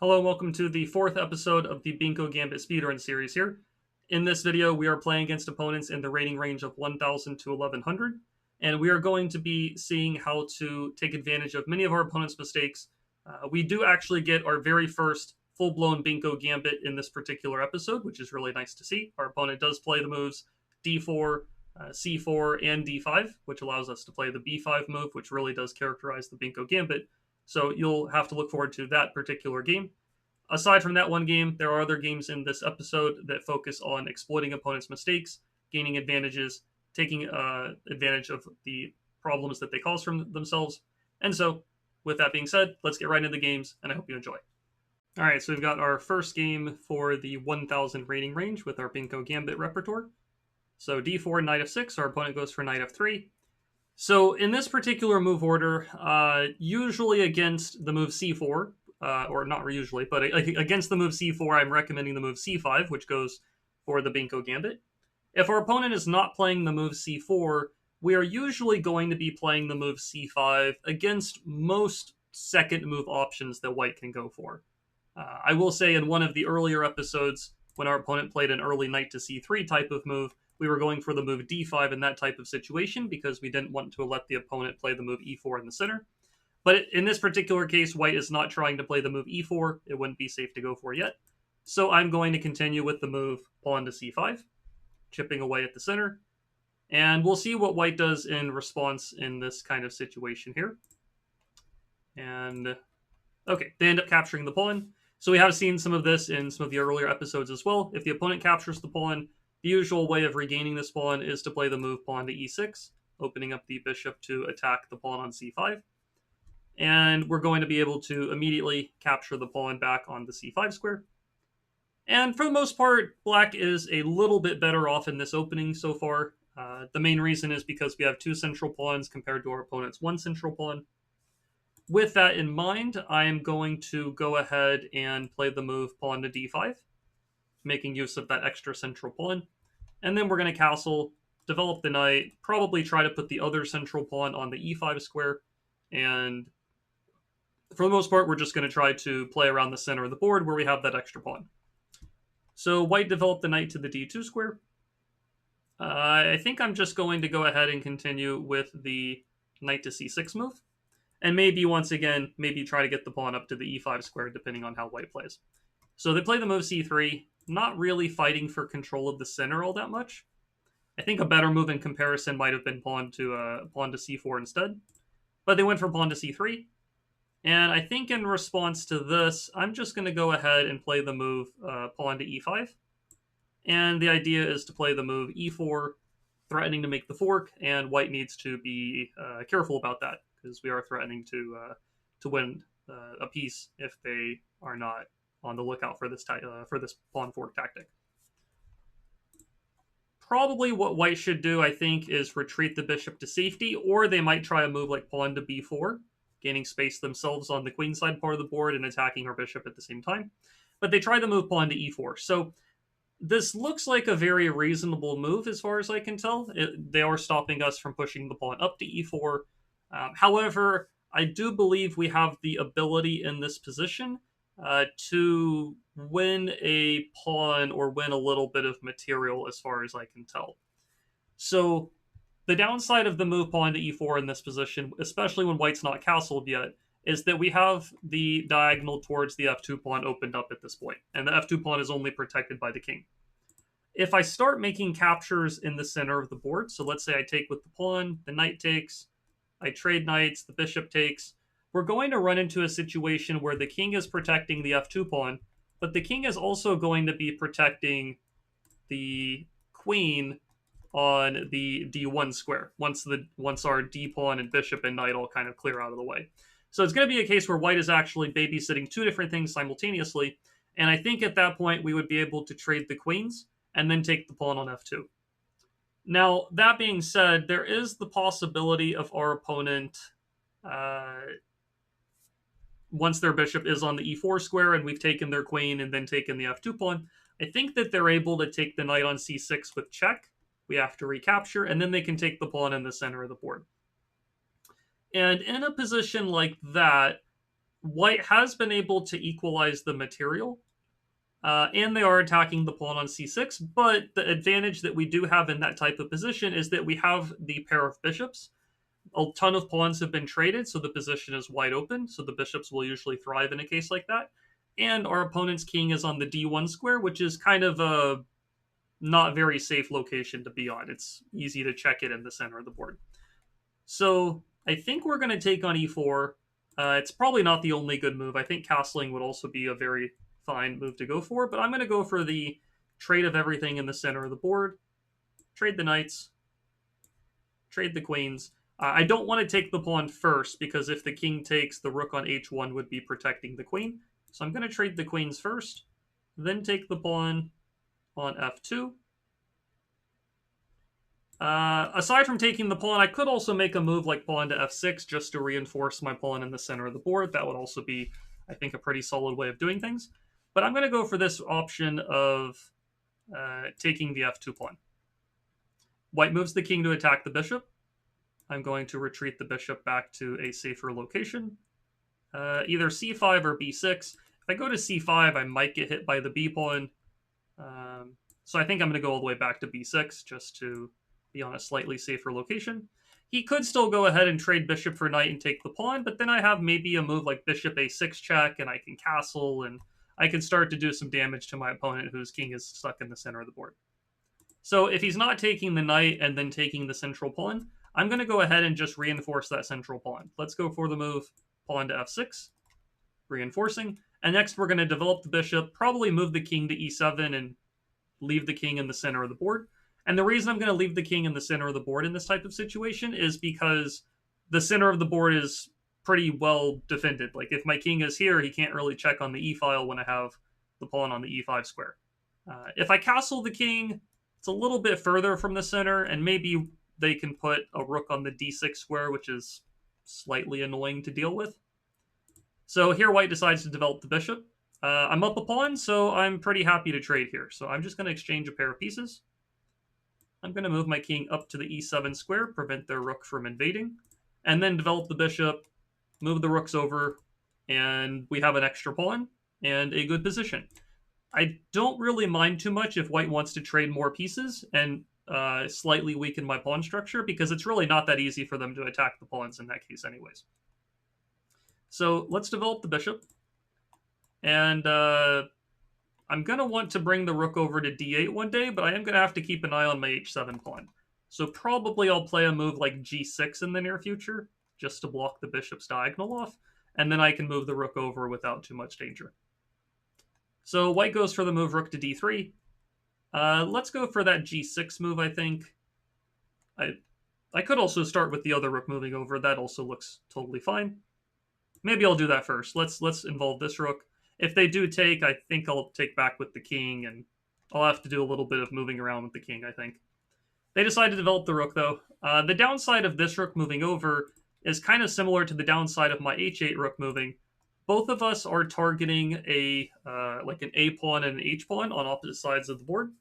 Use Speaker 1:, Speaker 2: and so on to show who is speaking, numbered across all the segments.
Speaker 1: Hello and welcome to the fourth episode of the Benko Gambit Speedrun series here. In this video, we are playing against opponents in the rating range of 1000 to 1100, and we are going to be seeing how to take advantage of many of our opponents' mistakes. We do actually get our very first full-blown Benko Gambit in this particular episode, which is really nice to see. Our opponent does play the moves d4, c4, and d5, which allows us to play the b5 move, which really does characterize the Benko Gambit. So you'll have to look forward to that particular game. Aside from that one game, there are other games in this episode that focus on exploiting opponents' mistakes, gaining advantages, taking advantage of the problems that they cause from themselves. And so, with that being said, let's get right into the games, and I hope you enjoy. All right, so we've got our first game for the 1000 rating range with our Benko Gambit repertoire. So d4, knight f6, our opponent goes for knight f3. So in this particular move order, usually against the move c4, or not usually, but against the move c4, I'm recommending the move c5, which goes for the Benko Gambit. If our opponent is not playing the move c4, we are usually going to be playing the move c5 against most second move options that white can go for. I will say in one of the earlier episodes, when our opponent played an early knight to c3 type of move, we were going for the move d5 in that type of situation because we didn't want to let the opponent play the move e4 in the center. But in this particular case, white is not trying to play the move e4. It wouldn't be safe to go for yet. So I'm going to continue with the move pawn to c5, chipping away at the center. And we'll see what white does in response in this kind of situation here. And okay, they end up capturing the pawn. So we have seen some of this in some of the earlier episodes as well. If the opponent captures the pawn, the usual way of regaining this pawn is to play the move pawn to e6, opening up the bishop to attack the pawn on c5. And we're going to be able to immediately capture the pawn back on the c5 square. And for the most part, black is a little bit better off in this opening so far. The main reason is because we have two central pawns compared to our opponent's one central pawn. With that in mind, I am going to go ahead and play the move pawn to d5, making use of that extra central pawn. And then we're going to castle, develop the knight, probably try to put the other central pawn on the e5 square. And for the most part, we're just going to try to play around the center of the board where we have that extra pawn. So white developed the knight to the d2 square. I think I'm just going to go ahead and continue with the knight to c6 move. And maybe, once again, maybe try to get the pawn up to the e5 square, depending on how white plays. So they play the move c3, not really fighting for control of the center all that much. I think a better move in comparison might have been pawn to c4 instead. But they went for pawn to c3. And I think in response to this, I'm just going to go ahead and play the move pawn to e5. And the idea is to play the move e4, threatening to make the fork, and white needs to be careful about that, because we are threatening to win a piece if they are not on the lookout for this pawn fork tactic. Probably what white should do, I think, is retreat the bishop to safety, or they might try a move like pawn to b4, gaining space themselves on the queenside part of the board and attacking our bishop at the same time. But they try the move pawn to e4. So this looks like a very reasonable move as far as I can tell. They are stopping us from pushing the pawn up to e4. However, I do believe we have the ability in this position to win a pawn or win a little bit of material as far as I can tell. So the downside of the move pawn to e4 in this position, especially when white's not castled yet, is that we have the diagonal towards the f2 pawn opened up at this point, and the f2 pawn is only protected by the king. If I start making captures in the center of the board, so let's say I take with the pawn, the knight takes, I trade knights, the bishop takes, we're going to run into a situation where the king is protecting the f2 pawn, but the king is also going to be protecting the queen on the d1 square once our d pawn and bishop and knight all kind of clear out of the way. So it's going to be a case where white is actually babysitting two different things simultaneously, and I think at that point we would be able to trade the queens and then take the pawn on f2. Now, that being said, there is the possibility of our opponent, once their bishop is on the e4 square and we've taken their queen and then taken the f2 pawn, I think that they're able to take the knight on c6 with check. We have to recapture, and then they can take the pawn in the center of the board. And in a position like that, White has been able to equalize the material, and they are attacking the pawn on c6, but the advantage that we do have in that type of position is that we have the pair of bishops. A ton of pawns have been traded, so the position is wide open, so the bishops will usually thrive in a case like that. And our opponent's king is on the d1 square, which is kind of a not very safe location to be on. It's easy to check it in the center of the board. So I think we're going to take on e4. It's probably not the only good move. I think castling would also be a very fine move to go for, but I'm going to go for the trade of everything in the center of the board. Trade the knights. Trade the queens. I don't want to take the pawn first, because if the king takes, the rook on h1 would be protecting the queen. So I'm going to trade the queens first, then take the pawn on f2. Aside from taking the pawn, I could also make a move like pawn to f6 just to reinforce my pawn in the center of the board. That would also be, I think, a pretty solid way of doing things. But I'm going to go for this option of taking the f2 pawn. White moves the king to attack the bishop. I'm going to retreat the bishop back to a safer location. Either c5 or b6. If I go to c5, I might get hit by the b pawn. So I think I'm going to go all the way back to b6 just to be on a slightly safer location. He could still go ahead and trade bishop for knight and take the pawn, but then I have maybe a move like bishop a6 check, and I can castle, and I can start to do some damage to my opponent whose king is stuck in the center of the board. So if he's not taking the knight and then taking the central pawn, I'm going to go ahead and just reinforce that central pawn. Let's go for the move pawn to f6, reinforcing. And next we're going to develop the bishop, probably move the king to e7 and leave the king in the center of the board. And the reason I'm going to leave the king in the center of the board in this type of situation is because the center of the board is pretty well defended. Like, if my king is here, he can't really check on the e-file when I have the pawn on the e5 square. If I castle the king, it's a little bit further from the center, and maybe they can put a rook on the d6 square, which is slightly annoying to deal with. So here white decides to develop the bishop. I'm up a pawn, so I'm pretty happy to trade here. So I'm just going to exchange a pair of pieces. I'm going to move my king up to the e7 square, prevent their rook from invading, and then develop the bishop, move the rooks over, and we have an extra pawn and a good position. I don't really mind too much if white wants to trade more pieces and slightly weaken my pawn structure, because it's really not that easy for them to attack the pawns in that case anyways. So let's develop the bishop. And I'm going to want to bring the rook over to d8 one day, but I am going to have to keep an eye on my h7 pawn. So probably I'll play a move like g6 in the near future, just to block the bishop's diagonal off, and then I can move the rook over without too much danger. So white goes for the move rook to d3. Let's go for that g6 move, I think. I could also start with the other rook moving over. That also looks totally fine. Maybe I'll do that first. Let's involve this rook. If they do take, I think I'll take back with the king, and I'll have to do a little bit of moving around with the king, I think. They decide to develop the rook, though. The downside of this rook moving over is kind of similar to the downside of my h8 rook moving. Both of us are targeting a like an a pawn and an h pawn on opposite sides of the board.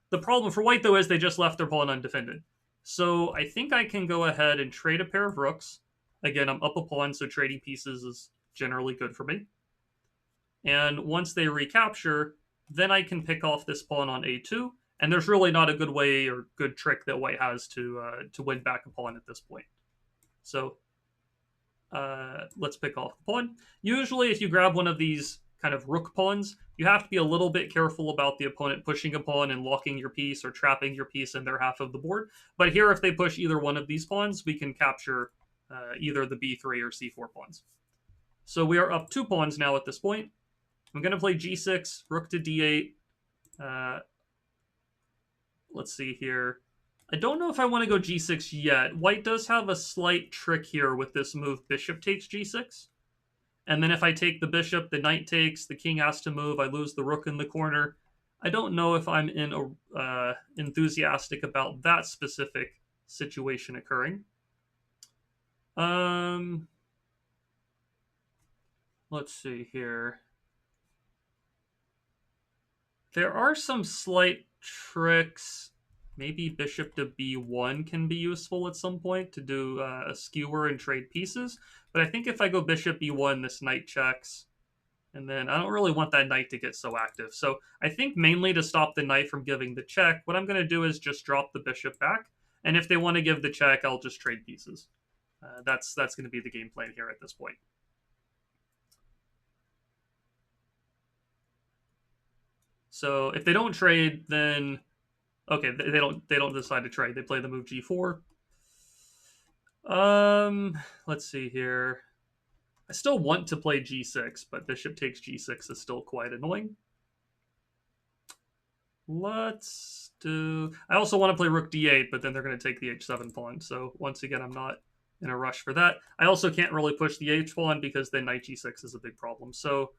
Speaker 1: The problem for white, though, is they just left their pawn undefended. So I think I can go ahead and trade a pair of rooks. Again, I'm up a pawn, so trading pieces is generally good for me. And once they recapture, then I can pick off this pawn on a2. And there's really not a good way or good trick that white has to win back a pawn at this point. So let's pick off the pawn. Usually, if you grab one of these kind of rook pawns, you have to be a little bit careful about the opponent pushing a pawn and locking your piece or trapping your piece in their half of the board. But here, if they push either one of these pawns, we can capture either the b3 or c4 pawns. So we are up 2 pawns now at this point. I'm going to play g6, rook to d8. Let's see here. I don't know if I want to go g6 yet. White does have a slight trick here with this move bishop takes g6. And then if I take the bishop, the knight takes, the king has to move, I lose the rook in the corner. I don't know if I'm enthusiastic about that specific situation occurring. Let's see here. There are some slight tricks. Maybe bishop to b1 can be useful at some point to do a skewer and trade pieces. But I think if I go bishop b1, this knight checks. And then I don't really want that knight to get so active. So I think mainly to stop the knight from giving the check, what I'm going to do is just drop the bishop back. And if they want to give the check, I'll just trade pieces. That's going to be the game plan here at this point. So if they don't trade, then okay, they don't decide to trade. They play the move g4. Let's see here. I still want to play g6, but bishop takes g6 is still quite annoying. Let's do... I also want to play rook d8, but then they're going to take the h7 pawn. So once again, I'm not in a rush for that. I also can't really push the h pawn because then knight g6 is a big problem. So,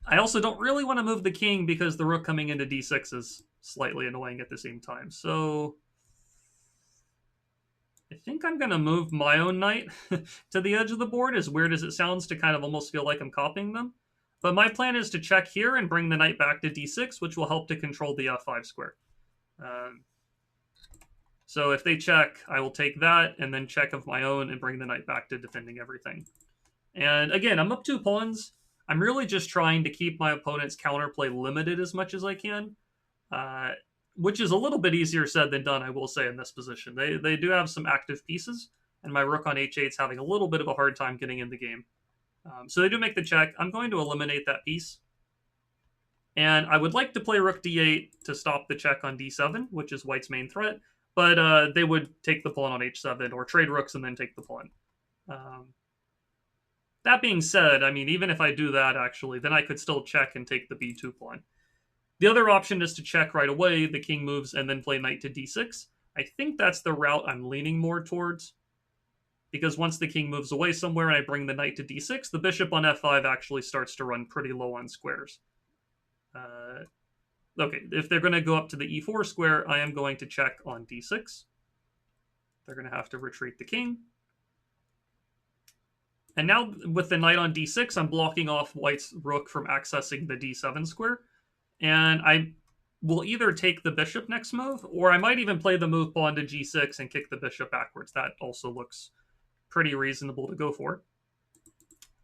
Speaker 1: I also don't really want to move the king because the rook coming into d6 is slightly annoying at the same time. So I think I'm going to move my own knight to the edge of the board, as weird as it sounds to kind of almost feel like I'm copying them. But my plan is to check here and bring the knight back to d6, which will help to control the f5 square. So if they check, I will take that and then check of my own and bring the knight back to defending everything. And again, I'm up 2 pawns. I'm really just trying to keep my opponent's counterplay limited as much as I can, which is a little bit easier said than done, I will say, in this position. They do have some active pieces, and my rook on h8 is having a little bit of a hard time getting in the game. So they do make the check. I'm going to eliminate that piece. And I would like to play rook d8 to stop the check on d7, which is white's main threat, but they would take the pawn on h7 or trade rooks and then take the pawn. That being said, I mean, even if I do that, actually, then I could still check and take the b2 pawn. The other option is to check right away, the king moves, and then play knight to d6. I think that's the route I'm leaning more towards, because once the king moves away somewhere and I bring the knight to d6, the bishop on f5 actually starts to run pretty low on squares. Okay, if they're going to go up to the e4 square, I am going to check on d6. They're going to have to retreat the king. And now with the knight on d6, I'm blocking off white's rook from accessing the d7 square. And I will either take the bishop next move, or I might even play the move pawn to g6 and kick the bishop backwards. That also looks pretty reasonable to go for.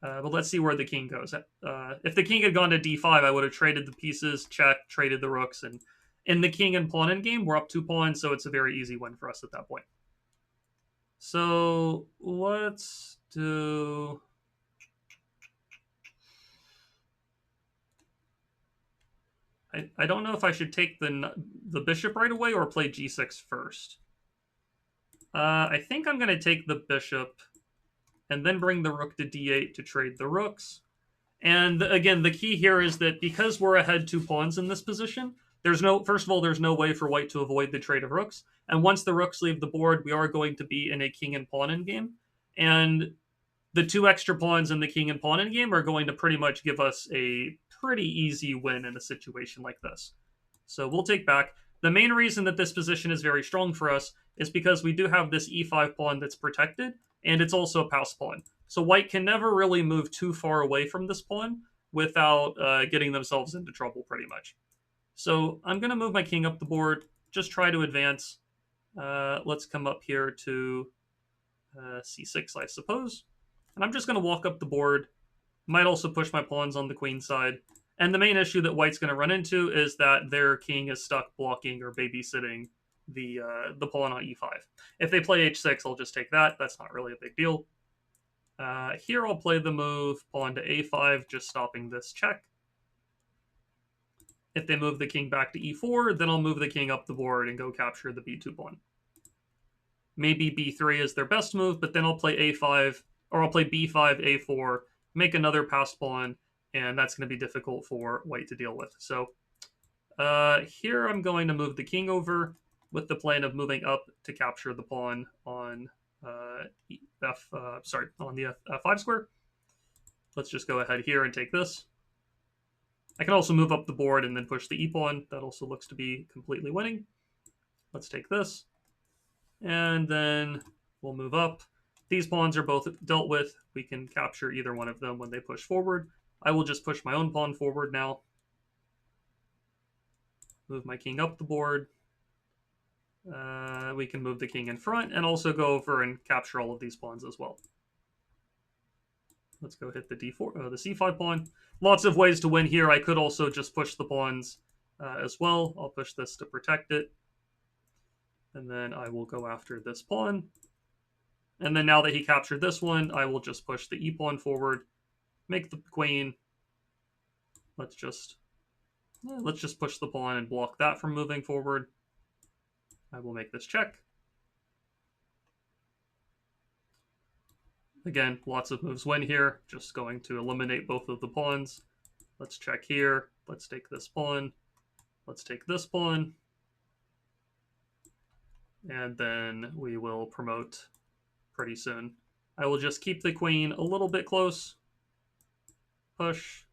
Speaker 1: But let's see where the king goes. If the king had gone to d5, I would have traded the pieces, check, traded the rooks, and in the king and pawn endgame, we're up 2 pawns, so it's a very easy win for us at that point. So let's do... I don't know if I should take the bishop right away or play g6 first. I think I'm going to take the bishop and then bring the rook to d8 to trade the rooks. And again, the key here is that because we're ahead 2 pawns in this position, first of all, there's no way for white to avoid the trade of rooks. And once the rooks leave the board, we are going to be in a king and pawn endgame. And the 2 extra pawns in the king and pawn endgame are going to pretty much give us a pretty easy win in a situation like this. So we'll take back. The main reason that this position is very strong for us is because we do have this e5 pawn that's protected, and it's also a pass pawn. So white can never really move too far away from this pawn without getting themselves into trouble, pretty much. So I'm going to move my king up the board, just try to advance. Let's come up here to c6, I suppose. And I'm just going to walk up the board. Might also push my pawns on the queen side. And the main issue that white's going to run into is that their king is stuck blocking or babysitting the pawn on e5. If they play h6, I'll just take that. That's not really a big deal. Here I'll play the move pawn to a5, just stopping this check. If they move the king back to e4, then I'll move the king up the board and go capture the b2 pawn. Maybe b3 is their best move, but then I'll play a5, or I'll play b5, a4, make another passed pawn, and that's going to be difficult for white to deal with. So here I'm going to move the king over with the plan of moving up to capture the pawn on the f5 square. Let's just go ahead here and take this. I can also move up the board and then push the e pawn. That also looks to be completely winning. Let's take this. And then we'll move up. These pawns are both dealt with. We can capture either one of them when they push forward. I will just push my own pawn forward now. Move my king up the board. We can move the king in front and also go over and capture all of these pawns as well. Let's go hit the d4, the c5 pawn. Lots of ways to win here. I could also just push the pawns as well. I'll push this to protect it. And then I will go after this pawn. And then now that he captured this one, I will just push the e pawn forward, make the queen. Let's just push the pawn and block that from moving forward. I will make this check. Again, lots of moves win here. Just going to eliminate both of the pawns. Let's check here. Let's take this pawn. Let's take this pawn. And then we will promote pretty soon. I will just keep the queen a little bit close. Push.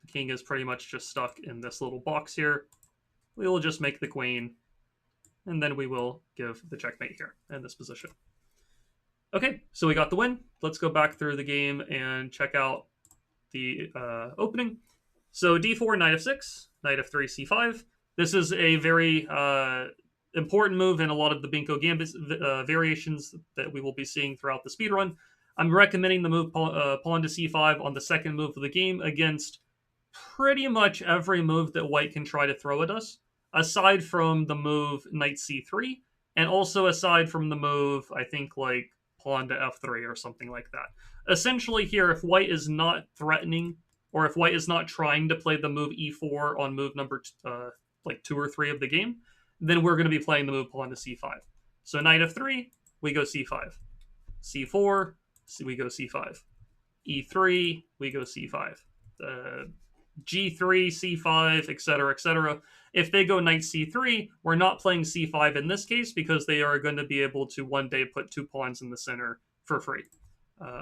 Speaker 1: The king is pretty much just stuck in this little box here. We will just make the queen, and then we will give the checkmate here in this position. Okay, so we got the win. Let's go back through the game and check out the opening. So d4, knight f6, knight f3, c5. This is a very important move in a lot of the Benko Gambit variations that we will be seeing throughout the speedrun. I'm recommending the move pawn to c5 on the second move of the game against pretty much every move that white can try to throw at us, aside from the move knight c3, and also aside from the move, I think, like pawn to f3 or something like that. Essentially here, if white is not threatening, or if white is not trying to play the move e4 on move number like 2 or 3 of the game, then we're going to be playing the move pawn to c5. So knight f3, we go c5. c4, we go c5. e3, we go c5. g3, c5, etc., etc. If they go knight c3, we're not playing c5 in this case because they are going to be able to one day put 2 pawns in the center for free.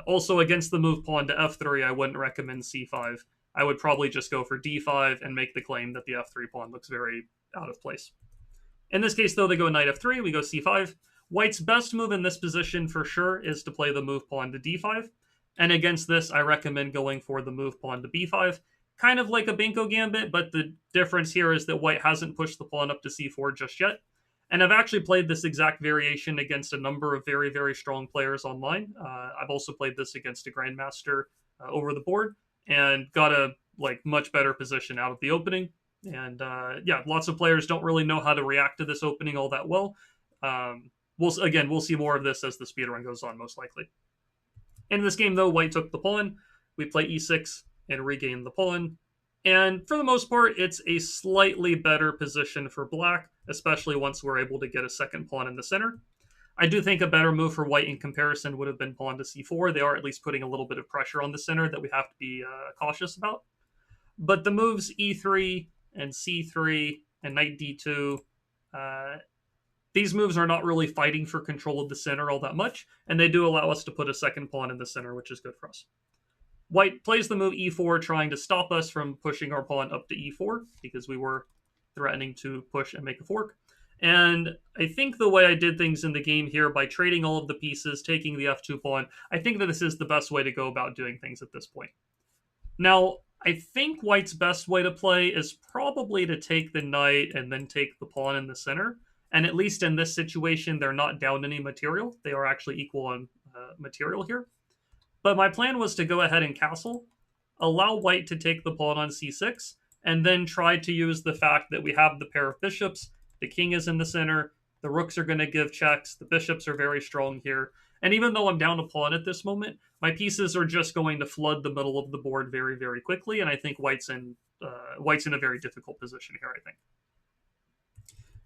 Speaker 1: Also, against the move pawn to f3, I wouldn't recommend c5. I would probably just go for d5 and make the claim that the f3 pawn looks very out of place. In this case, though, they go knight f3, we go c5. White's best move in this position for sure is to play the move pawn to d5. And against this, I recommend going for the move pawn to b5. Kind of like a Benko Gambit, but the difference here is that white hasn't pushed the pawn up to c4 just yet. And I've actually played this exact variation against a number of very, very strong players online. I've also played this against a grandmaster over the board and got a much better position out of the opening. And yeah, lots of players don't really know how to react to this opening all that well. We'll see more of this as the speedrun goes on, most likely. In this game, though, white took the pawn. We play e6 and regain the pawn. And for the most part, it's a slightly better position for black, especially once we're able to get a second pawn in the center. I do think a better move for white in comparison would have been pawn to c4. They are at least putting a little bit of pressure on the center that we have to be cautious about. But the moves e3 and c3 and knight d2, these moves are not really fighting for control of the center all that much, and they do allow us to put a second pawn in the center, which is good for us. White plays the move e4, trying to stop us from pushing our pawn up to e4, because we were threatening to push and make a fork. And I think the way I did things in the game here, by trading all of the pieces, taking the f2 pawn, I think that this is the best way to go about doing things at this point. Now, I think white's best way to play is probably to take the knight and then take the pawn in the center. And at least in this situation, they're not down any material. They are actually equal on material here. But my plan was to go ahead and castle, allow white to take the pawn on c6, and then try to use the fact that we have the pair of bishops, the king is in the center, the rooks are going to give checks, the bishops are very strong here. And even though I'm down a pawn at this moment, my pieces are just going to flood the middle of the board very, very quickly, and I think white's in a very difficult position here, I think.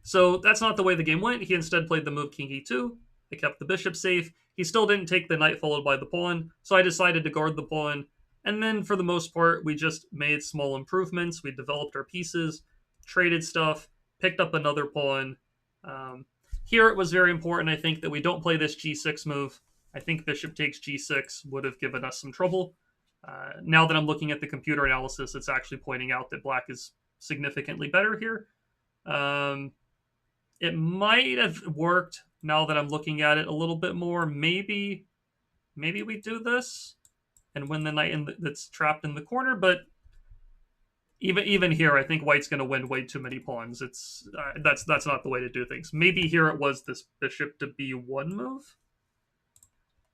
Speaker 1: So that's not the way the game went. He instead played the move king e2. I kept the bishop safe. He still didn't take the knight followed by the pawn, so I decided to guard the pawn. And then, for the most part, we just made small improvements. We developed our pieces, traded stuff, picked up another pawn. Here it was very important, I think, that we don't play this g6 move. I think bishop takes g6 would have given us some trouble. Now that I'm looking at the computer analysis, it's actually pointing out that black is significantly better here. It might have worked now that I'm looking at it a little bit more. Maybe we do this and win the knight that's trapped in the corner, but even here, I think white's going to win way too many pawns. It's that's not the way to do things. Maybe here it was this bishop to b1 move,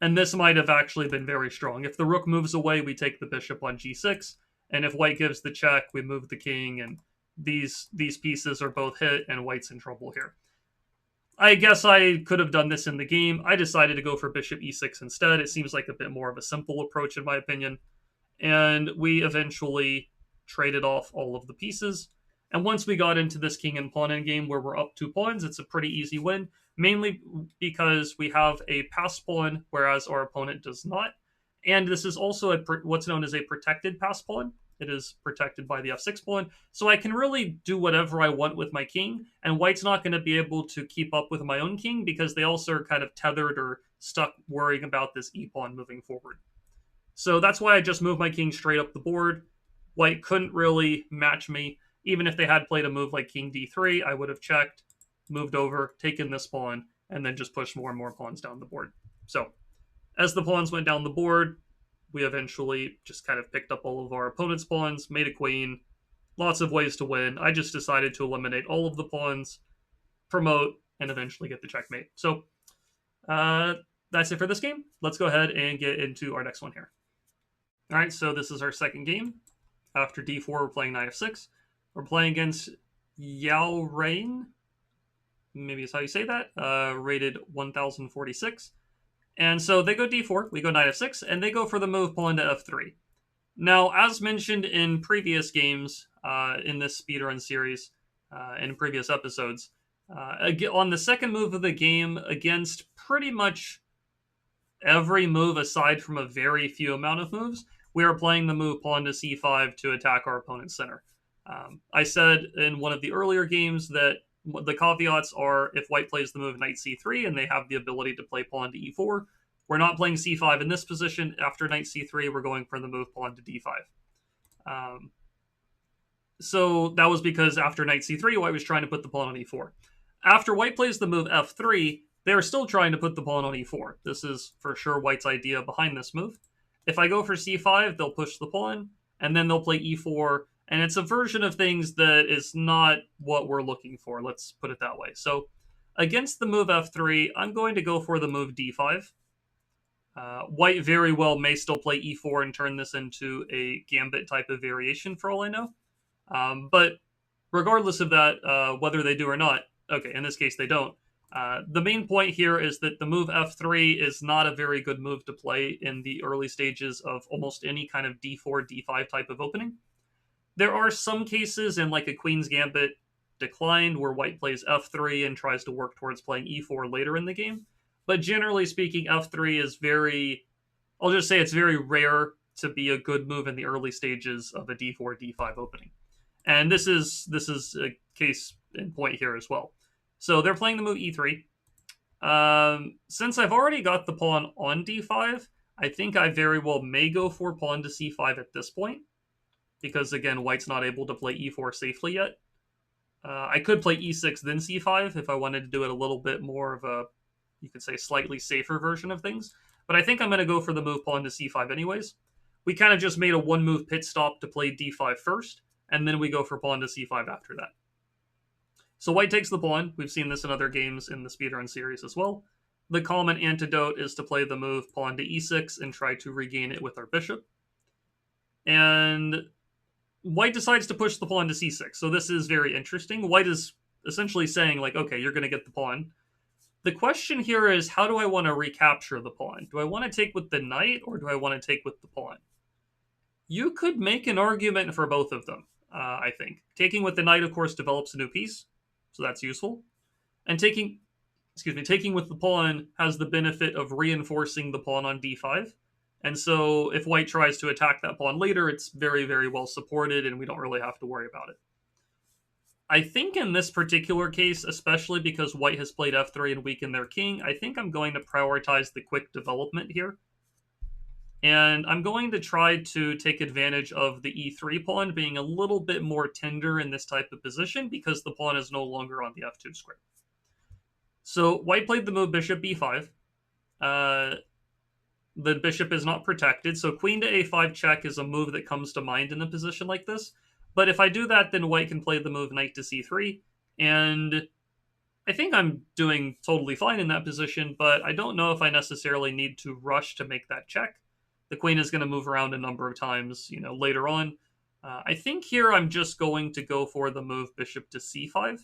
Speaker 1: and this might have actually been very strong. If the rook moves away, we take the bishop on g6, and if white gives the check, we move the king, and these pieces are both hit, and white's in trouble here. I guess I could have done this in the game. I decided to go for bishop e6 instead. It seems like a bit more of a simple approach in my opinion. And we eventually traded off all of the pieces. And once we got into this king and pawn endgame where we're up 2 pawns, it's a pretty easy win, mainly because we have a passed pawn, whereas our opponent does not. And this is also what's known as a protected passed pawn. It is protected by the f6 pawn, so I can really do whatever I want with my king, and white's not going to be able to keep up with my own king because they also are kind of tethered or stuck worrying about this e-pawn moving forward. So that's why I just moved my king straight up the board. White couldn't really match me. Even if they had played a move like king d3, I would have checked, moved over, taken this pawn, and then just pushed more and more pawns down the board. So as the pawns went down the board, we eventually just kind of picked up all of our opponent's pawns, made a queen, lots of ways to win. I just decided to eliminate all of the pawns, promote, and eventually get the checkmate. So that's it for this game. Let's go ahead and get into our next one here. All right, so this is our second game. After d4, we're playing knight f6. We're playing against Perrine, maybe is how you say that, rated 1046. And so they go d4, we go knight f6, and they go for the move pawn to f3. Now, as mentioned in previous games in this speedrun series, in previous episodes, on the second move of the game, against pretty much every move aside from a very few amount of moves, we are playing the move pawn to c5 to attack our opponent's center. I said in one of the earlier games that the caveats are if white plays the move knight c3 and they have the ability to play pawn to e4. We're not playing c5 in this position. After knight c3, we're going for the move pawn to d5. So that was because after knight c3, white was trying to put the pawn on e4. After white plays the move f3, they're still trying to put the pawn on e4. This is for sure white's idea behind this move. If I go for c5, they'll push the pawn, and then they'll play e4, and it's a version of things that is not what we're looking for, let's put it that way. So against the move f3, I'm going to go for the move d5. White very well may still play e4 and turn this into a gambit type of variation for all I know. But regardless of that, whether they do or not, okay, in this case they don't. The main point here is that the move f3 is not a very good move to play in the early stages of almost any kind of d4, d5 type of opening. There are some cases in like a Queen's Gambit declined where white plays f3 and tries to work towards playing e4 later in the game. But generally speaking, f3 is I'll just say it's very rare to be a good move in the early stages of a d4, d5 opening. And this is a case in point here as well. So they're playing the move e3. Since I've already got the pawn on d5, I think I very well may go for pawn to c5 at this point. Because, again, white's not able to play e4 safely yet. I could play e6 then c5 if I wanted to do it a little bit more of a, you could say, slightly safer version of things. But I think I'm going to go for the move pawn to c5 anyways. We kind of just made a one-move pit stop to play d5 first, and then we go for pawn to c5 after that. So white takes the pawn. We've seen this in other games in the speedrun series as well. The common antidote is to play the move pawn to e6 and try to regain it with our bishop. And white decides to push the pawn to c6. So this is very interesting. White is essentially saying, like, okay, you're going to get the pawn. The question here is, how do I want to recapture the pawn? Do I want to take with the knight, or do I want to take with the pawn? You could make an argument for both of them, I think. Taking with the knight, of course, develops a new piece, so that's useful. And taking with the pawn has the benefit of reinforcing the pawn on d5. And so if white tries to attack that pawn later, it's very, very well supported, and we don't really have to worry about it. I think in this particular case, especially because white has played f3 and weakened their king, I think I'm going to prioritize the quick development here. And I'm going to try to take advantage of the e3 pawn being a little bit more tender in this type of position because the pawn is no longer on the f2 square. So white played the move bishop b5. The bishop is not protected, so queen to a5 check is a move that comes to mind in a position like this. But if I do that, then white can play the move knight to c3, and I think I'm doing totally fine in that position, but I don't know if I necessarily need to rush to make that check. The queen is going to move around a number of times, later on. I think here I'm just going to go for the move bishop to c5.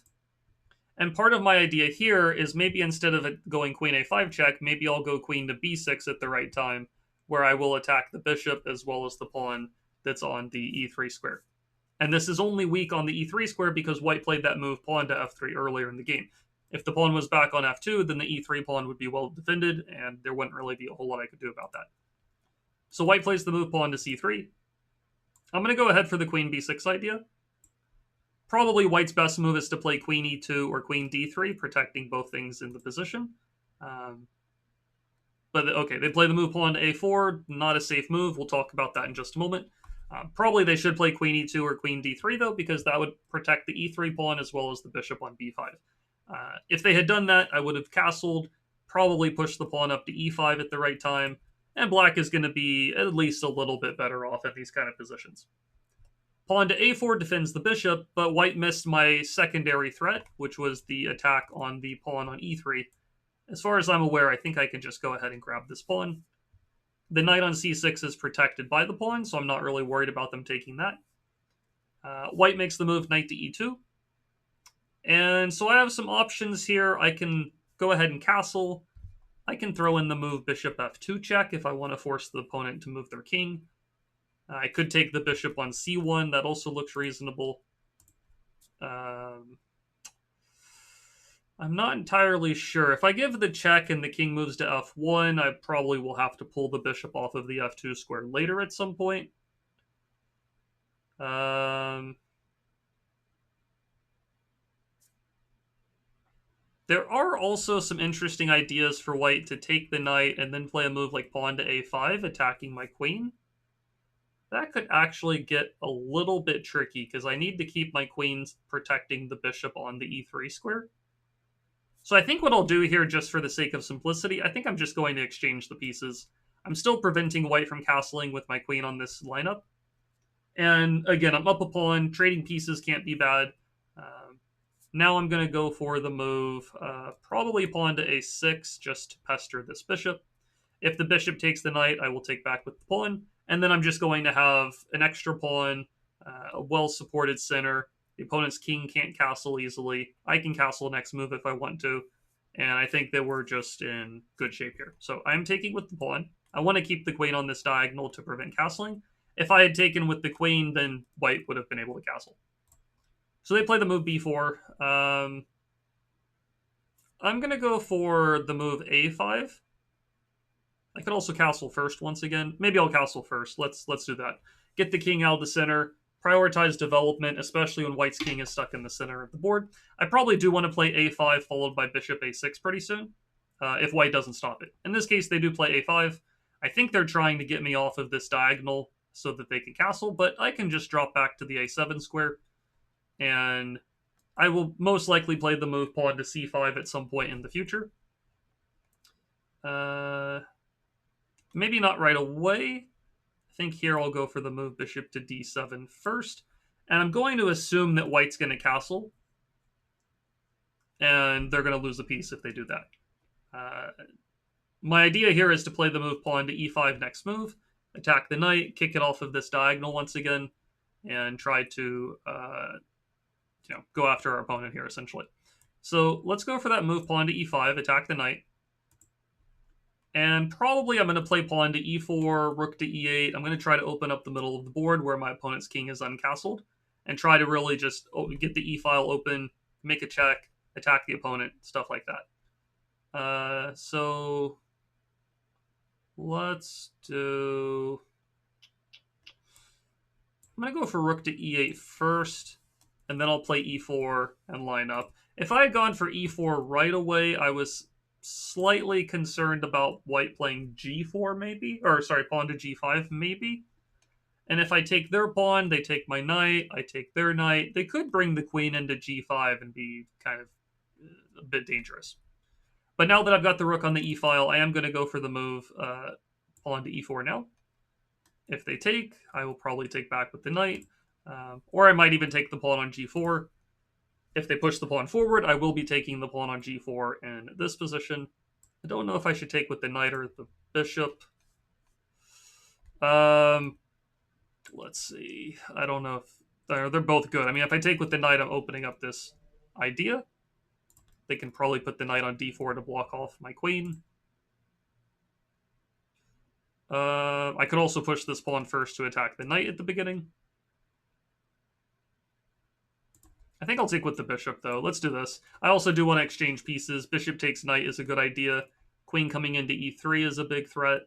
Speaker 1: And part of my idea here is maybe instead of going queen a5 check, maybe I'll go queen to b6 at the right time, where I will attack the bishop as well as the pawn that's on the e3 square. And this is only weak on the e3 square because white played that move pawn to f3 earlier in the game. If the pawn was back on f2, then the e3 pawn would be well defended, and there wouldn't really be a whole lot I could do about that. So white plays the move pawn to c3. I'm going to go ahead for the queen b6 idea. Probably white's best move is to play queen e2 or queen d3, protecting both things in the position. But okay, they play the move pawn to a4, not a safe move. We'll talk about that in just a moment. Probably they should play queen e2 or queen d3, though, because that would protect the e3 pawn as well as the bishop on b5. If they had done that, I would have castled, probably pushed the pawn up to e5 at the right time, and black is going to be at least a little bit better off in these kind of positions. Pawn to a4 defends the bishop, but white missed my secondary threat, which was the attack on the pawn on e3. As far as I'm aware, I think I can just go ahead and grab this pawn. The knight on c6 is protected by the pawn, so I'm not really worried about them taking that. White makes the move knight to e2. And so I have some options here. I can go ahead and castle. I can throw in the move bishop f2 check if I want to force the opponent to move their king. I could take the bishop on c1. That also looks reasonable. I'm not entirely sure. If I give the check and the king moves to f1, I probably will have to pull the bishop off of the f2 square later at some point. There are also some interesting ideas for white to take the knight and then play a move like pawn to a5, attacking my queen. That could actually get a little bit tricky because I need to keep my queens protecting the bishop on the e3 square. So I think what I'll do here, just for the sake of simplicity, I think I'm just going to exchange the pieces. I'm still preventing white from castling with my queen on this lineup. And again, I'm up a pawn. Trading pieces can't be bad. Now I'm going to go for the move, probably pawn to a6, just to pester this bishop. If the bishop takes the knight, I will take back with the pawn. And then I'm just going to have an extra pawn, a well-supported center. The opponent's king can't castle easily. I can castle next move if I want to. And I think that we're just in good shape here. So I'm taking with the pawn. I want to keep the queen on this diagonal to prevent castling. If I had taken with the queen, then white would have been able to castle. So they play the move b4. I'm going to go for the move a5. I could also castle first once again. Maybe I'll castle first. Let's do that. Get the king out of the center. Prioritize development, especially when white's king is stuck in the center of the board. I probably do want to play a5 followed by bishop a6 pretty soon, if white doesn't stop it. In this case, they do play a5. I think they're trying to get me off of this diagonal so that they can castle, but I can just drop back to the a7 square. And I will most likely play the move pawn to c5 at some point in the future. Maybe not right away. I think here I'll go for the move bishop to d7 first. And I'm going to assume that white's going to castle. And they're going to lose a piece if they do that. My idea here is to play the move pawn to e5 next move, attack the knight, kick it off of this diagonal once again, and try to go after our opponent here, essentially. So let's go for that move pawn to e5, attack the knight. And probably I'm going to play pawn to e4, rook to e8. I'm going to try to open up the middle of the board where my opponent's king is uncastled, and try to really just get the e-file open, make a check, attack the opponent, stuff like that. So let's do... I'm going to go for rook to e8 first, and then I'll play e4 and line up. If I had gone for e4 right away, I was slightly concerned about white playing g4 maybe, or sorry, pawn to g5 maybe. And if I take their pawn, they take my knight, I take their knight, they could bring the queen into g5 and be kind of a bit dangerous. But now that I've got the rook on the e-file, I am going to go for the move pawn to e4 now. If they take, I will probably take back with the knight. Or I might even take the pawn on g4. If they push the pawn forward, I will be taking the pawn on g4 in this position. I don't know if I should take with the knight or the bishop. Let's see. I don't know if they're both good. I mean, if I take with the knight, I'm opening up this idea. They can probably put the knight on d4 to block off my queen. I could also push this pawn first to attack the knight at the beginning. I think I'll take with the bishop, though. Let's do this. I also do want to exchange pieces. Bishop takes knight is a good idea. Queen coming into e3 is a big threat.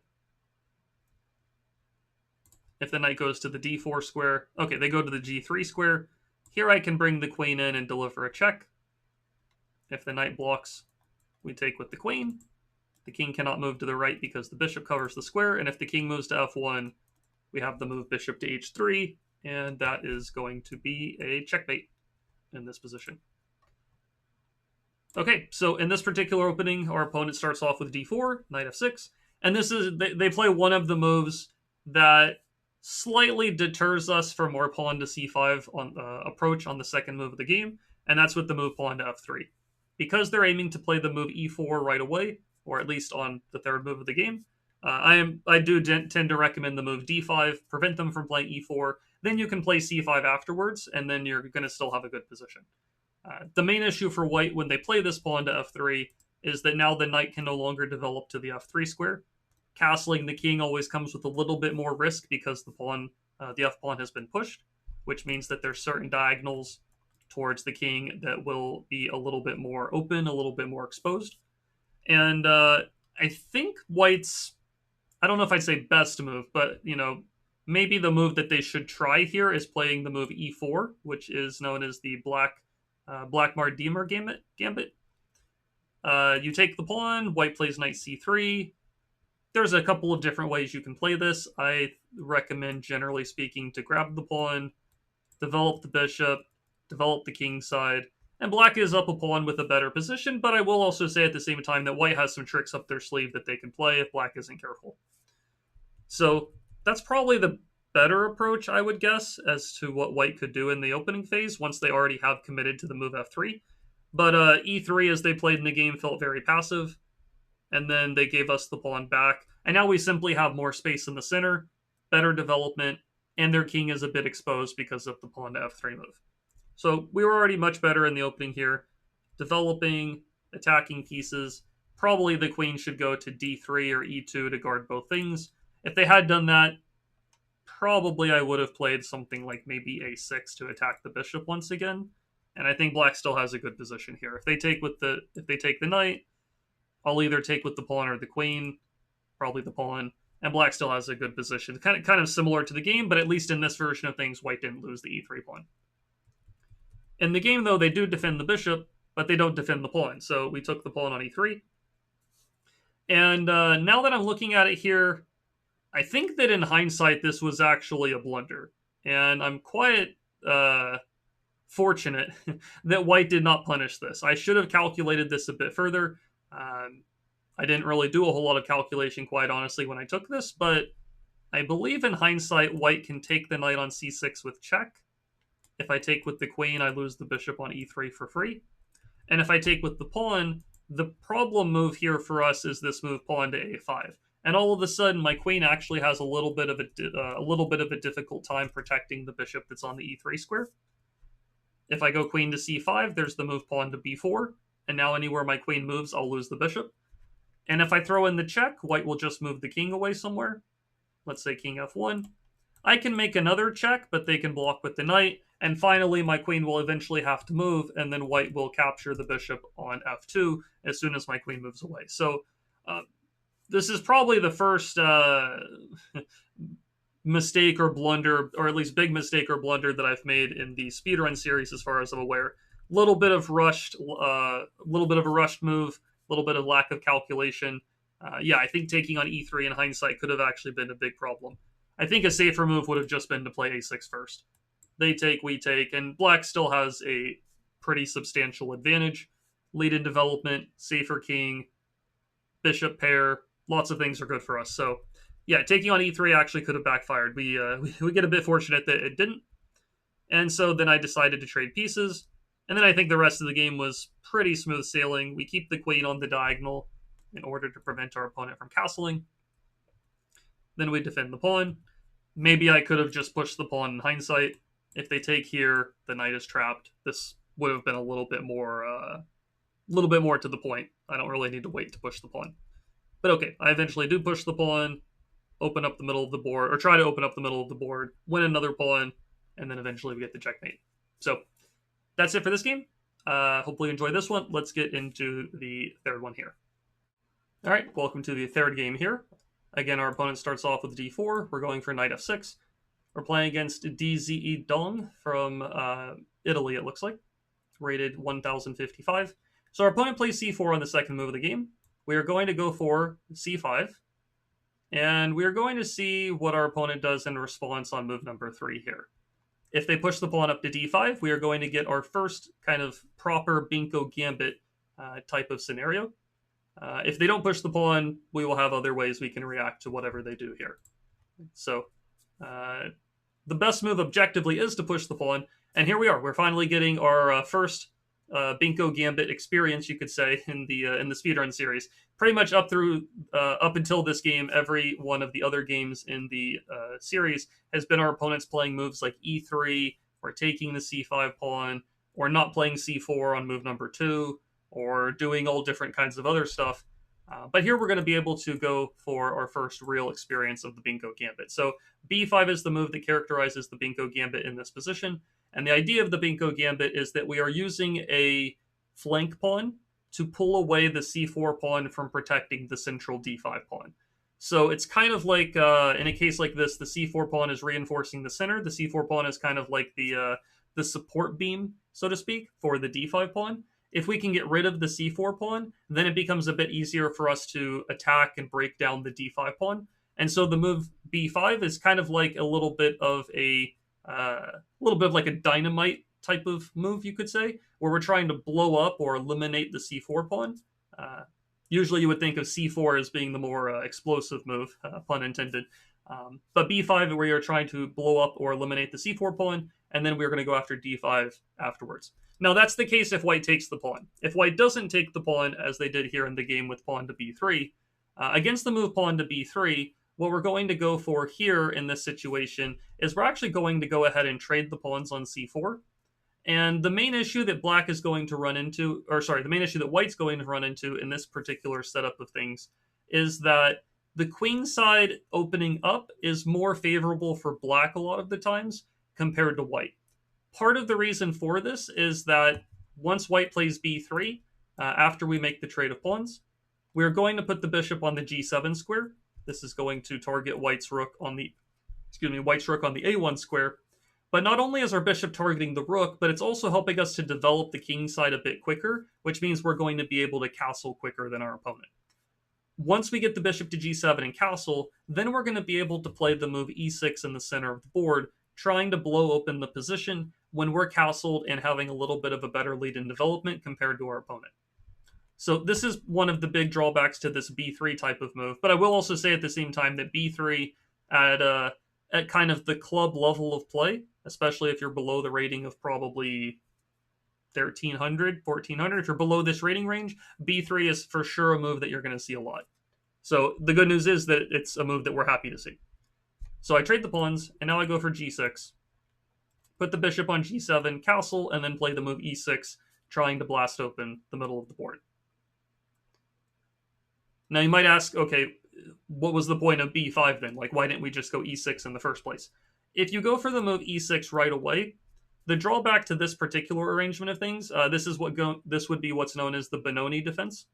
Speaker 1: If the knight goes to the d4 square. Okay, they go to the g3 square. Here I can bring the queen in and deliver a check. If the knight blocks, we take with the queen. The king cannot move to the right because the bishop covers the square. And if the king moves to f1, we have the move bishop to h3. And that is going to be a checkmate in this position. Okay, so in this particular opening, our opponent starts off with d4, knight f6. And this is they play one of the moves that slightly deters us from our pawn to c5 on approach on the second move of the game, and that's with the move pawn to f3. Because they're aiming to play the move e4 right away, or at least on the third move of the game, I do tend to recommend the move d5, prevent them from playing e4, then you can play c5 afterwards, and then you're going to still have a good position. The main issue for white when they play this pawn to f3 is that now the knight can no longer develop to the f3 square. Castling the king always comes with a little bit more risk because the pawn, the f-pawn has been pushed, which means that there's certain diagonals towards the king that will be a little bit more open, a little bit more exposed. And I think white's, I don't know if I'd say best move, but, you know, maybe the move that they should try here is playing the move e4, which is known as the Blackmar-Diemer Gambit. You take the pawn, white plays knight c3. There's a couple of different ways you can play this. I recommend, generally speaking, to grab the pawn, develop the bishop, develop the king side, and black is up a pawn with a better position, but I will also say at the same time that white has some tricks up their sleeve that they can play if black isn't careful. So that's probably the better approach, I would guess, as to what white could do in the opening phase once they already have committed to the move f3. But e3, as they played in the game, felt very passive, and then they gave us the pawn back. And now we simply have more space in the center, better development, and their king is a bit exposed because of the pawn to f3 move. So we were already much better in the opening here. Developing, attacking pieces. Probably the queen should go to d3 or e2 to guard both things. If they had done that, probably I would have played something like maybe a6 to attack the bishop once again. And I think black still has a good position here. If they take the knight, I'll either take with the pawn or the queen, probably the pawn, and black still has a good position. Kind of similar to the game, but at least in this version of things, white didn't lose the e3 pawn. In the game, though, they do defend the bishop, but they don't defend the pawn. So we took the pawn on e3. And now that I'm looking at it here, I think that in hindsight, this was actually a blunder. And I'm quite fortunate that white did not punish this. I should have calculated this a bit further. I didn't really do a whole lot of calculation, quite honestly, when I took this, but I believe in hindsight, white can take the knight on c6 with check. If I take with the queen, I lose the bishop on e3 for free. And if I take with the pawn, the problem move here for us is this move pawn to a5. And all of a sudden, my queen actually has a little bit of a difficult time protecting the bishop that's on the e3 square. If I go queen to c5, there's the move pawn to b4. And now anywhere my queen moves, I'll lose the bishop. And if I throw in the check, white will just move the king away somewhere. Let's say king f1. I can make another check, but they can block with the knight. And finally, my queen will eventually have to move, and then white will capture the bishop on f2 as soon as my queen moves away. So this is probably the first mistake or blunder, or at least big mistake or blunder that I've made in the speedrun series, as far as I'm aware. Little bit of a rushed move, a little bit of lack of calculation. Yeah, I think taking on e3 in hindsight could have actually been a big problem. I think a safer move would have just been to play a6 first. They take, we take, and black still has a pretty substantial advantage. Lead in development, safer king, bishop pair, lots of things are good for us. So, yeah, taking on e3 actually could have backfired. We get a bit fortunate that it didn't. And so then I decided to trade pieces. And then I think the rest of the game was pretty smooth sailing. We keep the queen on the diagonal in order to prevent our opponent from castling. Then we defend the pawn. Maybe I could have just pushed the pawn in hindsight. If they take here, the knight is trapped. This would have been a little bit more to the point. I don't really need to wait to push the pawn. But okay, I eventually do push the pawn, open up the middle of the board, or try to open up the middle of the board, win another pawn, and then eventually we get the checkmate. So that's it for this game. Hopefully you enjoy this one. Let's get into the third one here. All right, welcome to the third game here. Again, our opponent starts off with d4. We're going for knight f6. We're playing against DZE Dong from Italy, it looks like, rated 1055. So our opponent plays c4 on the second move of the game. We are going to go for c5, and we are going to see what our opponent does in response on move number 3 here. If they push the pawn up to d5, we are going to get our first kind of proper Benko Gambit type of scenario. If they don't push the pawn, we will have other ways we can react to whatever they do here. So the best move objectively is to push the pawn, and here we are. We're finally getting our first Benko Gambit experience, you could say, in the speedrun series. Pretty much up until this game, every one of the other games in the series has been our opponents playing moves like e3, or taking the c5 pawn, or not playing c4 on move number 2, or doing all different kinds of other stuff. But here we're going to be able to go for our first real experience of the Benko Gambit. So b5 is the move that characterizes the Benko Gambit in this position. And the idea of the Benko Gambit is that we are using a flank pawn to pull away the c4 pawn from protecting the central d5 pawn. So it's kind of like, in a case like this, the c4 pawn is reinforcing the center. The c4 pawn is kind of like the support beam, so to speak, for the d5 pawn. If we can get rid of the c4 pawn, then it becomes a bit easier for us to attack and break down the d5 pawn. And so the move b5 is kind of like a little bit like a dynamite type of move, you could say, where we're trying to blow up or eliminate the c4 pawn. Usually you would think of c4 as being the more explosive move, pun intended. But b5, where you're trying to blow up or eliminate the c4 pawn, and then we're going to go after d5 afterwards. Now, that's the case if white takes the pawn. If white doesn't take the pawn, as they did here in the game with pawn to b3, against the move pawn to b3, what we're going to go for here in this situation is we're actually going to go ahead and trade the pawns on c4. And the main issue that black is going to run into, the main issue that white's going to run into in this particular setup of things is that the queen side opening up is more favorable for black a lot of the times compared to white. Part of the reason for this is that once white plays b3, after we make the trade of pawns, we're going to put the bishop on the g7 square. This is going to target white's rook on the a1 square. But not only is our bishop targeting the rook, but it's also helping us to develop the king side a bit quicker, which means we're going to be able to castle quicker than our opponent. Once we get the bishop to g7 and castle, then we're going to be able to play the move e6 in the center of the board, trying to blow open the position when we're castled and having a little bit of a better lead in development compared to our opponent. So this is one of the big drawbacks to this b3 type of move. But I will also say at the same time that b3 at kind of the club level of play, especially if you're below the rating of probably 1300, 1400, if you're below this rating range, b3 is for sure a move that you're going to see a lot. So the good news is that it's a move that we're happy to see. So I trade the pawns, and now I go for g6. Put the bishop on g7, castle, and then play the move e6, trying to blast open the middle of the board. Now you might ask, okay, what was the point of b5 then? Like, why didn't we just go e6 in the first place? If you go for the move e6 right away, the drawback to this particular arrangement of things, this would be what's known as the Benoni defense.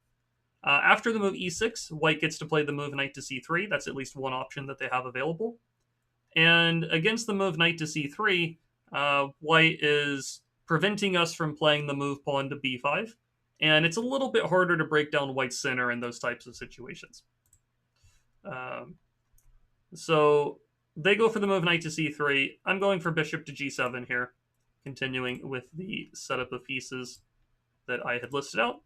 Speaker 1: After the move e6, white gets to play the move knight to c3. That's at least one option that they have available. And against the move knight to c3, white is preventing us from playing the move pawn to b5. And it's a little bit harder to break down white's center in those types of situations. So they go for the move knight to c3. I'm going for bishop to g7 here, continuing with the setup of pieces that I had listed out.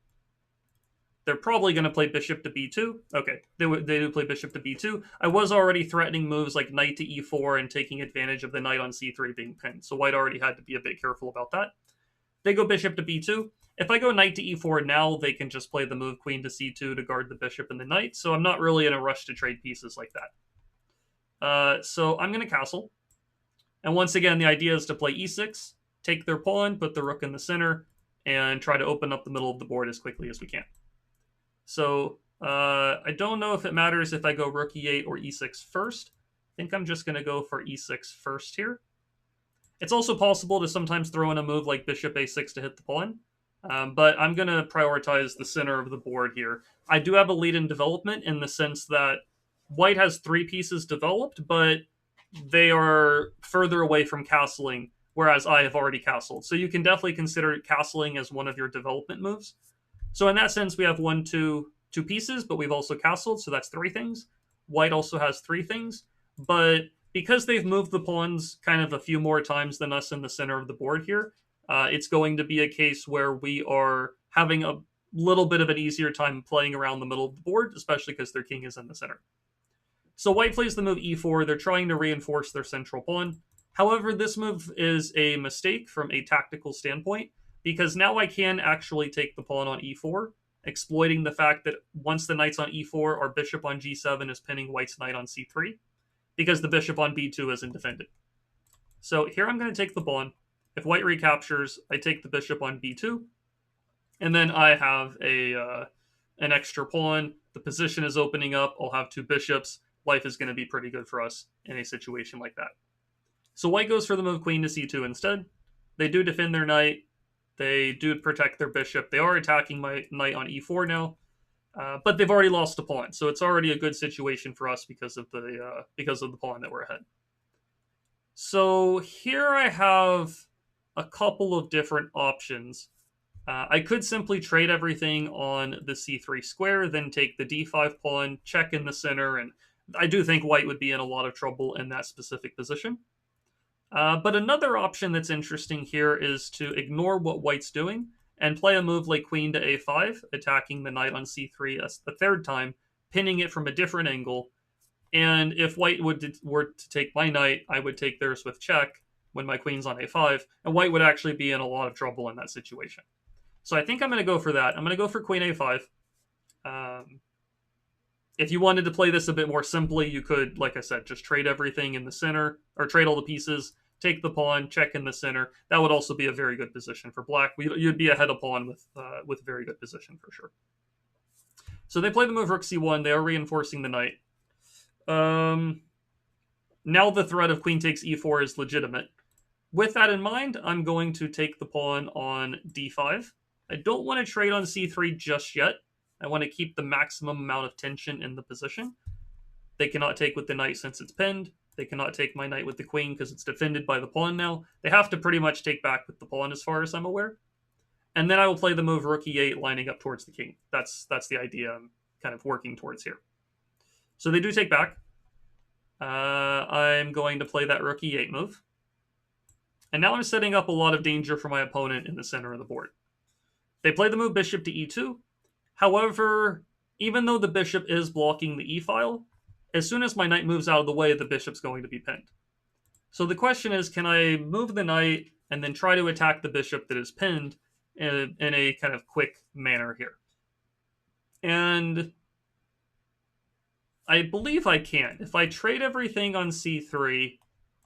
Speaker 1: They're probably going to play bishop to b2. Okay, they do play bishop to b2. I was already threatening moves like knight to e4 and taking advantage of the knight on c3 being pinned, so white already had to be a bit careful about that. They go bishop to b2. If I go knight to e4 now, they can just play the move queen to c2 to guard the bishop and the knight, so I'm not really in a rush to trade pieces like that. So I'm going to castle. And once again, the idea is to play e6, take their pawn, put the rook in the center, and try to open up the middle of the board as quickly as we can. So I don't know if it matters if I go rook e8 or e6 first. I think I'm just going to go for e6 first here. It's also possible to sometimes throw in a move like bishop a6 to hit the pawn, but I'm going to prioritize the center of the board here. I do have a lead in development in the sense that white has 3 pieces developed, but they are further away from castling, whereas I have already castled. So you can definitely consider castling as one of your development moves. So in that sense, we have 2 pieces, but we've also castled, so that's 3 things. White also has 3 things, but because they've moved the pawns kind of a few more times than us in the center of the board here, it's going to be a case where we are having a little bit of an easier time playing around the middle of the board, especially because their king is in the center. So white plays the move e4. They're trying to reinforce their central pawn. However, this move is a mistake from a tactical standpoint, because now I can actually take the pawn on e4, exploiting the fact that once the knight's on e4, our bishop on g7 is pinning white's knight on c3, because the bishop on b2 isn't defended. So here I'm going to take the pawn. If white recaptures, I take the bishop on b2, and then I have an extra pawn. The position is opening up. I'll have 2 bishops. Life is going to be pretty good for us in a situation like that. So white goes for the move queen to c2 instead. They do defend their knight. They do protect their bishop. They are attacking my knight on e4 now, but they've already lost a pawn, so it's already a good situation for us because of the pawn that we're ahead. So here I have a couple of different options. I could simply trade everything on the c3 square, then take the d5 pawn, check in the center, and I do think white would be in a lot of trouble in that specific position. But another option that's interesting here is to ignore what white's doing and play a move like queen to a5, attacking the knight on c3 a 3rd time, pinning it from a different angle. And if white were to take my knight, I would take theirs with check when my queen's on a5, and white would actually be in a lot of trouble in that situation. So I think I'm going to go for that. I'm going to go for queen a5. If you wanted to play this a bit more simply, you could, like I said, just trade everything in the center, or trade all the pieces, take the pawn, check in the center. That would also be a very good position for black. You'd be ahead of pawn with very good position for sure. So they play the move rook c1. They are reinforcing the knight. Now the threat of queen takes e4 is legitimate. With that in mind, I'm going to take the pawn on d5. I don't want to trade on c3 just yet. I want to keep the maximum amount of tension in the position. They cannot take with the knight since it's pinned. They cannot take my knight with the queen because it's defended by the pawn now. They have to pretty much take back with the pawn as far as I'm aware. And then I will play the move rook e8 lining up towards the king. That's the idea I'm kind of working towards here. So they do take back. I'm going to play that rook e8 move. And now I'm setting up a lot of danger for my opponent in the center of the board. They play the move bishop to e2. However, even though the bishop is blocking the e-file, as soon as my knight moves out of the way, the bishop's going to be pinned. So the question is, can I move the knight and then try to attack the bishop that is pinned in a kind of quick manner here? And I believe I can. If I trade everything on c3,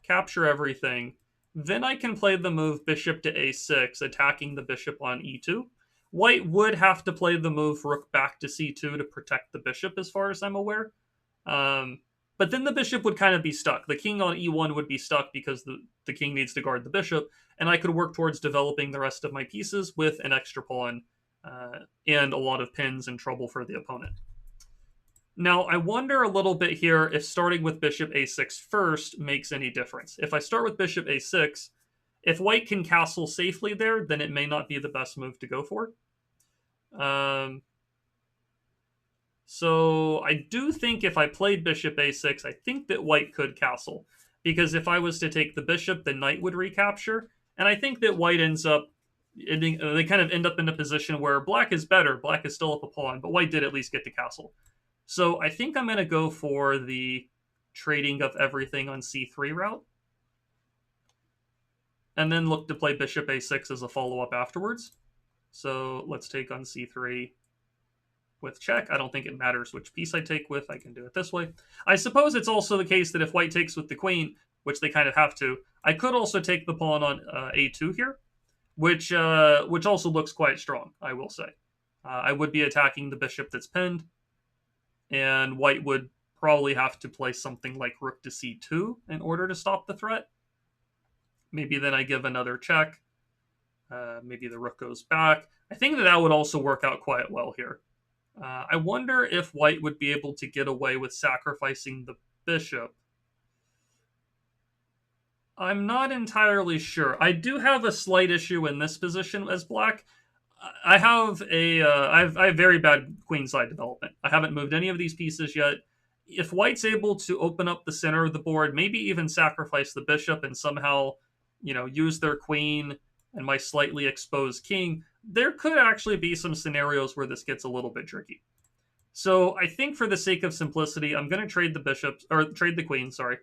Speaker 1: capture everything, then I can play the move bishop to a6, attacking the bishop on e2. White would have to play the move rook back to c2 to protect the bishop, as far as I'm aware. But then the bishop would kind of be stuck. The king on e1 would be stuck because the king needs to guard the bishop, and I could work towards developing the rest of my pieces with an extra pawn and a lot of pins and trouble for the opponent. Now, I wonder a little bit here if starting with bishop a6 first makes any difference. If I start with bishop a6, if white can castle safely there, then it may not be the best move to go for. So I do think if I played bishop a6, I think that white could castle. Because if I was to take the bishop, the knight would recapture. And I think that white ends up they kind of end up in a position where black is better. Black is still up a pawn, but white did at least get the castle. So I think I'm going to go for the trading of everything on c3 route, and then look to play bishop a6 as a follow-up afterwards. So let's take on c3 with check. I don't think it matters which piece I take with. I can do it this way. I suppose it's also the case that if white takes with the queen, which they kind of have to, I could also take the pawn on a2 here, which also looks quite strong, I will say. I would be attacking the bishop that's pinned, and white would probably have to play something like rook to c2 in order to stop the threat. Maybe then I give another check. Maybe the rook goes back. I think that would also work out quite well here. I wonder if white would be able to get away with sacrificing the bishop. I'm not entirely sure. I do have a slight issue in this position as black. I have I have very bad queenside development. I haven't moved any of these pieces yet. If white's able to open up the center of the board, maybe even sacrifice the bishop and somehow, use their queen and my slightly exposed king, there could actually be some scenarios where this gets a little bit tricky. So I think for the sake of simplicity, I'm going to trade the queen, sorry.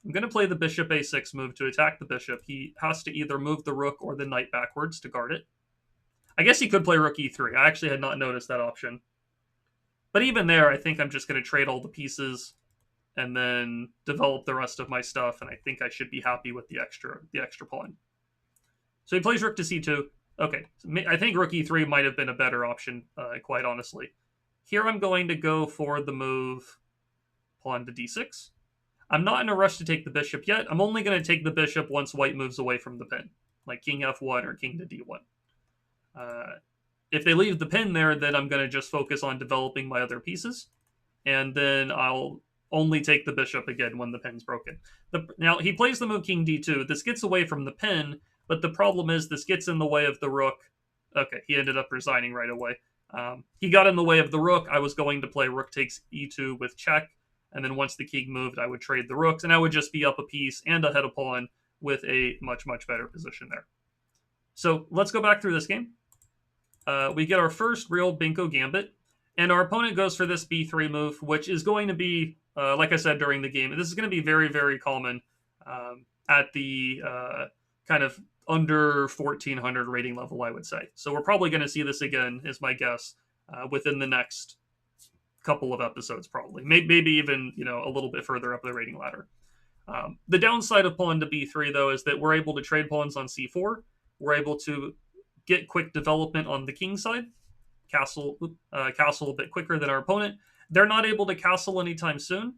Speaker 1: I'm going to play the bishop a6 move to attack the bishop. He has to either move the rook or the knight backwards to guard it. I guess he could play rook e3. I actually had not noticed that option. But even there, I think I'm just going to trade all the pieces and then develop the rest of my stuff, and I think I should be happy with the extra pawn. So he plays rook to c2. Okay, I think rook e3 might have been a better option, quite honestly. Here I'm going to go for the move pawn to d6. I'm not in a rush to take the bishop yet. I'm only going to take the bishop once white moves away from the pin, like king f1 or king to d1. If they leave the pin there, then I'm going to just focus on developing my other pieces, and then I'll only take the bishop again when the pin's broken. Now, he plays the move king d2. This gets away from the pin, but the problem is this gets in the way of the rook. Okay, he ended up resigning right away. He got in the way of the rook. I was going to play rook takes e2 with check, and then once the king moved, I would trade the rooks, and I would just be up a piece and ahead of pawn with a much, much better position there. So let's go back through this game. We get our first real Benko Gambit, and our opponent goes for this b3 move, which is going to be, like I said during the game, this is going to be very, very common at the kind of under 1400 rating level, I would say. So we're probably going to see this again, is my guess, within the next couple of episodes, probably. Maybe even, a little bit further up the rating ladder. The downside of pawn to b3, though, is that we're able to trade pawns on c4. We're able to get quick development on the king side, castle a bit quicker than our opponent. They're not able to castle anytime soon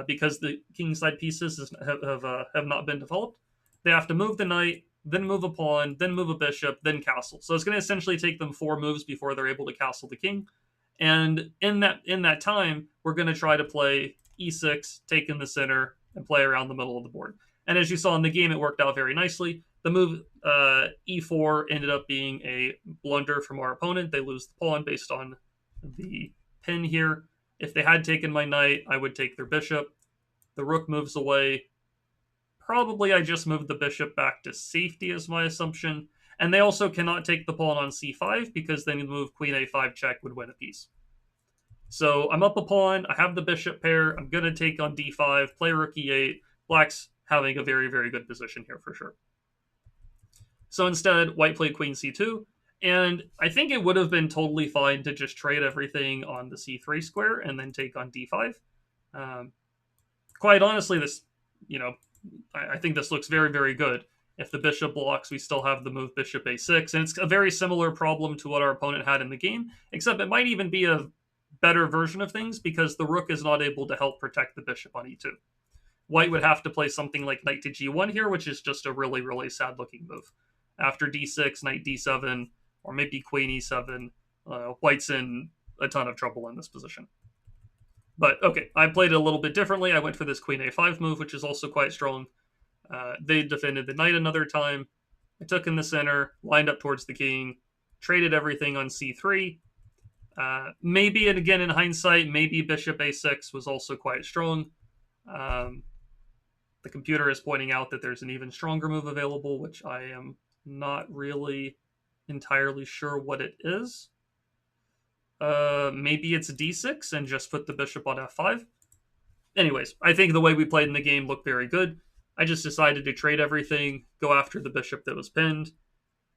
Speaker 1: because the king side pieces have not been developed. They have to move the knight, then move a pawn, then move a bishop, then castle. So it's going to essentially take them 4 moves before they're able to castle the king. And in that time, we're going to try to play e6, take in the center, and play around the middle of the board. And as you saw in the game, it worked out very nicely. The move e4 ended up being a blunder from our opponent. They lose the pawn based on the pin here. If they had taken my knight, I would take their bishop. The rook moves away. Probably I just moved the bishop back to safety is my assumption. And they also cannot take the pawn on c5 because then the move queen a5 check would win a piece. So I'm up a pawn. I have the bishop pair. I'm going to take on d5, play rook e8. Black's having a very, very good position here for sure. So instead, white played queen c2, and I think it would have been totally fine to just trade everything on the c3 square and then take on d5. Quite honestly, this, I think this looks very, very good. If the bishop blocks, we still have the move bishop a6, and it's a very similar problem to what our opponent had in the game, except it might even be a better version of things because the rook is not able to help protect the bishop on e2. White would have to play something like knight to g1 here, which is just a really, really sad-looking move. After d6, knight d7, or maybe queen e7, white's in a ton of trouble in this position. But, okay, I played it a little bit differently. I went for this queen a5 move, which is also quite strong. They defended the knight another time. I took in the center, lined up towards the king, traded everything on c3. Maybe, and again in hindsight, maybe bishop a6 was also quite strong. The computer is pointing out that there's an even stronger move available, which I am not really entirely sure what it is. Maybe it's d6 and just put the bishop on f5. Anyways, I think the way we played in the game looked very good. I just decided to trade everything, go after the bishop that was pinned.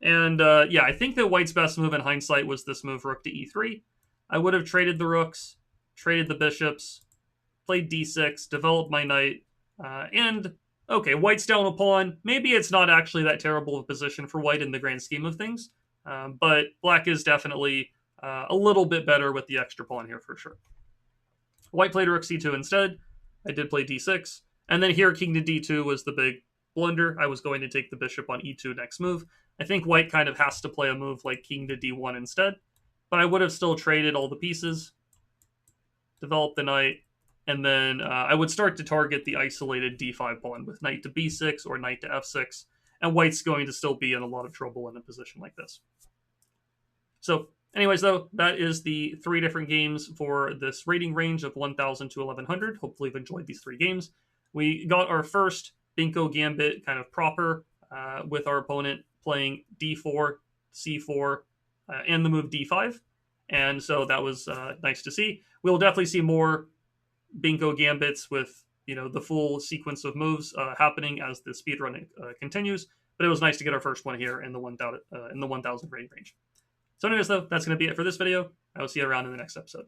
Speaker 1: And yeah, I think that white's best move in hindsight was this move, rook to e3. I would have traded the rooks, traded the bishops, played d6, developed my knight, and okay, white's down a pawn. Maybe it's not actually that terrible of a position for white in the grand scheme of things, but black is definitely a little bit better with the extra pawn here for sure. White played rook c2 instead. I did play d6. And then here, king to d2 was the big blunder. I was going to take the bishop on e2 next move. I think white kind of has to play a move like king to d1 instead. But I would have still traded all the pieces, developed the knight, and then I would start to target the isolated d5 pawn with knight to b6 or knight to f6. And white's going to still be in a lot of trouble in a position like this. So anyways, though, that is the 3 different games for this rating range of 1,000 to 1,100. Hopefully you've enjoyed these 3 games. We got our first Benko Gambit kind of proper with our opponent playing d4, c4, and the move d5. And so that was nice to see. We'll definitely see more Benko Gambits with the full sequence of moves happening as the speedrun continues. But it was nice to get our first one here in the 1,000 rating range. So anyways, though, that's going to be it for this video. I will see you around in the next episode.